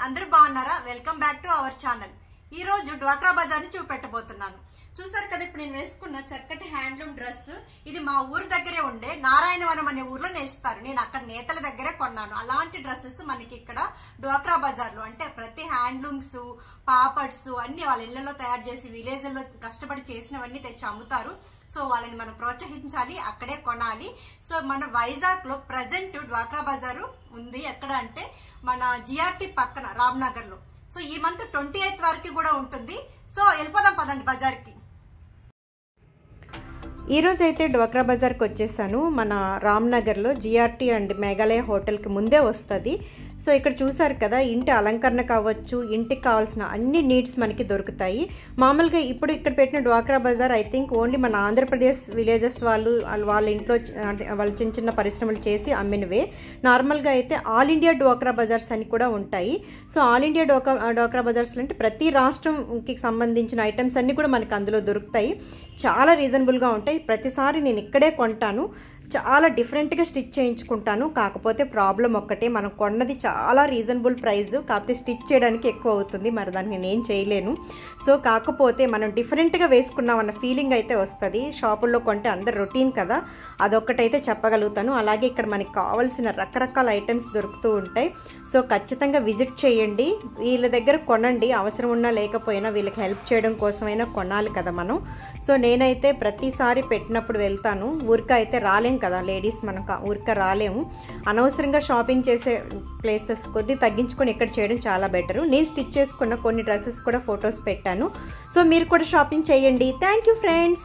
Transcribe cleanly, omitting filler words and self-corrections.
అందరూ బాగున్నారా? Welcome back to our channel. ఈ రోజు డ్వాక్రా బజార్ ని చూపెట్టబోతున్నాను. చూస్తారు కదా, ఇప్పుడు నేను వేసుకున్న చక్కటి హ్యాండ్లూమ్ డ్రెస్. ఇది మా ఊరు దగ్గరే ఉండే నారాయణవనం అనే ఊర్లో నేస్తారు. నేను అక్కడ నేతల దగ్గరే కొన్నాను. అలాంటి డ్రెస్సెస్ మనకి ఇక్కడ డ్వాక్రా బజార్ లో, అంటే ప్రతి హ్యాండ్లూమ్స్, పాపడ్స్ అన్ని వాళ్ళ ఇళ్లలో తయారు చేసి విలేజ్ లో కష్టపడి చేసినవన్నీ తెచ్చి అమ్ముతారు. సో వాళ్ళని మనం ప్రోత్సహించాలి, అక్కడే కొనాలి. సో మన వైజాగ్ లో ప్రజెంట్ డ్వాక్రా బజారు ఉంది. ఎక్కడ అంటే మన జిఆర్టీ పక్కన రామ్నగర్ లో. సో ఈ మంత్ 28th వరకు కూడా ఉంటుంది. సో వెళ్ళిపోదాం పదండి బజార్కి. ఈరోజు అయితే డ్వాక్రా బజార్కి వచ్చేసాను. మన రామ్నగర్లో జిఆర్టీ అండ్ మేఘాలయ హోటల్కి ముందే వస్తుంది. సో ఇక్కడ చూసారు కదా, ఇంటి అలంకరణ కావచ్చు, ఇంటికి కావాల్సిన అన్ని నీడ్స్ మనకి దొరుకుతాయి. మామూలుగా ఇప్పుడు ఇక్కడ పెట్టిన డ్వాక్రా బజార్ ఐ థింక్ ఓన్లీ మన ఆంధ్రప్రదేశ్ విలేజెస్ వాళ్ళ ఇంట్లో వాళ్ళు చిన్న చిన్న పరిశ్రమలు చేసి అమ్మినవే. నార్మల్గా అయితే ఆల్ ఇండియా డ్వాక్రా బజార్స్ అని కూడా ఉంటాయి. సో ఆల్ ఇండియా డ్వాక్రా బజార్స్ అంటే ప్రతి రాష్ట్రంకి సంబంధించిన ఐటమ్స్ అన్నీ కూడా మనకు అందులో దొరుకుతాయి. చాలా రీజనబుల్గా ఉంటాయి. ప్రతిసారి నేను ఇక్కడే కొంటాను. చాలా డిఫరెంట్గా స్టిచ్ చేయించుకుంటాను. కాకపోతే ప్రాబ్లం ఒక్కటే, మనం కొన్నది చాలా రీజనబుల్ ప్రైస్, కాకపోతే స్టిచ్ చేయడానికి ఎక్కువ అవుతుంది. మరి దానికి నేను ఏం చేయలేను. సో కాకపోతే మనం డిఫరెంట్గా వేసుకున్నాం అన్న ఫీలింగ్ అయితే వస్తుంది. షాపుల్లో కొంటే అందరు రొటీన్ కదా, అదొక్కటైతే చెప్పగలుగుతాను. అలాగే ఇక్కడ మనకి కావాల్సిన రకరకాల ఐటమ్స్ దొరుకుతూ ఉంటాయి. సో ఖచ్చితంగా విజిట్ చేయండి, వీళ్ళ దగ్గర కొనండి. అవసరం ఉన్నా లేకపోయినా వీళ్ళకి హెల్ప్ చేయడం కోసమైనా కొనాలి కదా మనం. సో నేనైతే ప్రతిసారి పెట్టినప్పుడు వెళ్తాను. ఊరిక అయితే రాలేం కదా లేడీస్, మనం ఊరిక రాలేము. అనవసరంగా షాపింగ్ చేసే ప్లేసెస్ కొద్ది తగ్గించుకొని ఇక్కడ చేయడం చాలా బెటరు. నేను స్టిచ్ చేసుకున్న కొన్ని డ్రెస్సెస్ కూడా ఫొటోస్ పెట్టాను. సో మీరు కూడా షాపింగ్ చేయండి. Thank you friends.